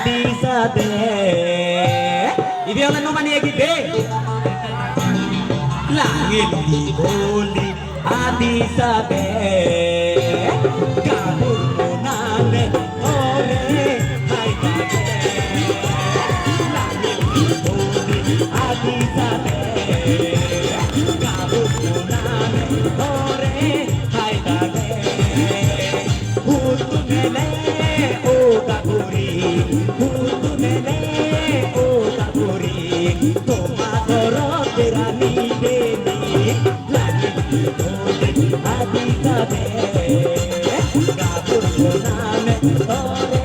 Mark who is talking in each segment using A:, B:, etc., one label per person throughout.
A: adi sade ideal no mani gide langit di boli adi sade kabur monane ore hai tage langit di boli adi sade kabur monane ore hai tage hutu mele o kaburi hutu mele o kaburi toma dorot rani deni langit di boli adi sade kabur monane ore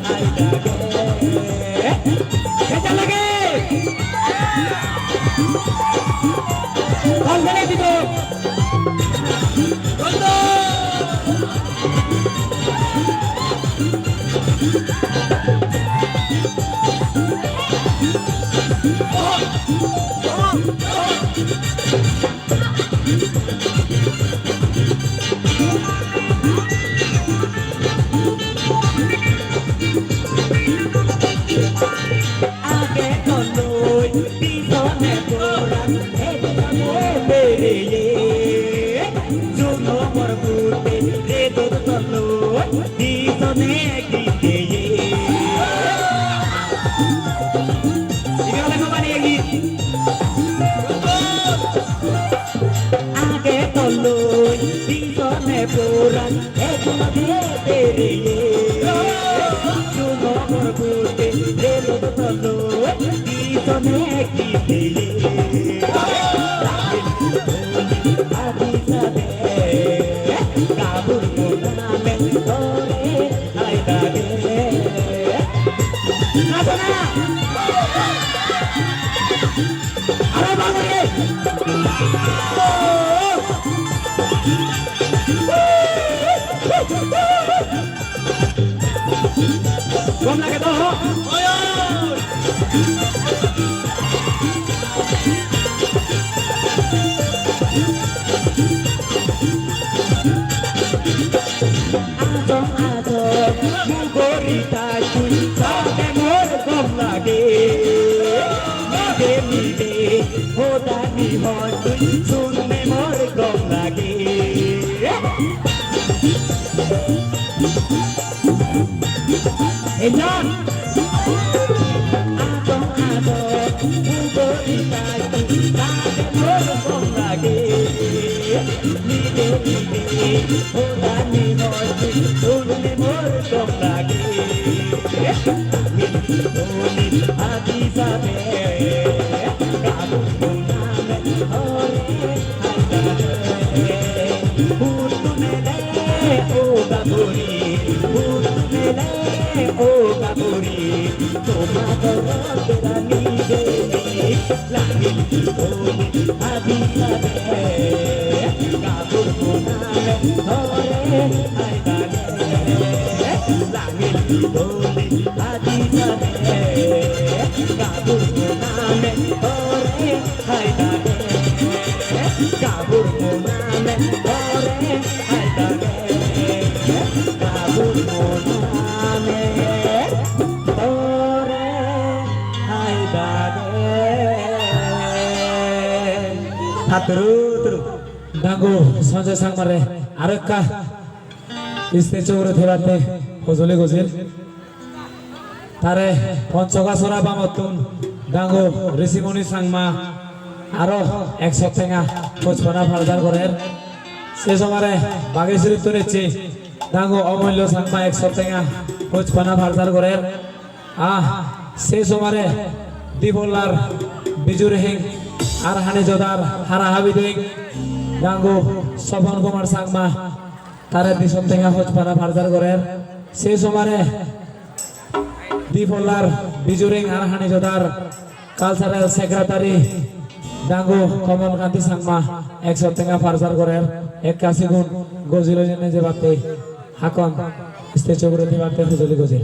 A: hai tage kencang lagi Kongkene dito Rondo Age toloi pisone boran bereye juno morbute redo toloi pisone gideye ini oleh kembali lagi Age toloi pisone boran bereye juno morbute redo toloi pisone gideye adi sade kabur monane ore hai tage nasana are bagore Bom lagi toh oyo Mugorita cui sate mor gom lage Mide hoda ni hon cui sunne mor gom lage Ejan Mugorita cui sate mor gom lage Mide hoda ni hon cui sunne mor gom lage Mini adi sade kabur monane ore hai tage hutu mele o kaburi hutu mele o kaburi toma dorot rani deni langit boli adi sade kabur monane ore hai tage langit boli adi sade kabur monane ore hai tage kabur monane ore hai tage kabur monane ore hai tage terus
B: Dango Sanjay Sangmare arekka stage উপরে থেরাতে ফজলে গজিল তারে পঞ্চকা সরা বামতুন dango Rishimani Sangma আরো 100 টাকা কোচপানা further করের সে সময়ে বাগেশ্বরী তুলেছি dango অমূল্য সাংমা 100 টাকা কোচপানা ফারদার করের সে সময়ে দিবলার বিজুর হিং আর হানি জদার হারা হাবিদিং ডাঙ্গো সবন কুমার সাংমা তারে 200 টাকা কোচপানা ফারদার করের সে সময়ে দিবলার বিজুরিং আর হানি জদার কালচারাল সেক্রেটারি ডাঙ্গো কমল কান্তি সাংমা 100 টাকা ফারদার করের 81 গুণ গজিল জেনে যে বাতে হাকন স্টেজ উপরে দিবাতে হুজুরি গজিল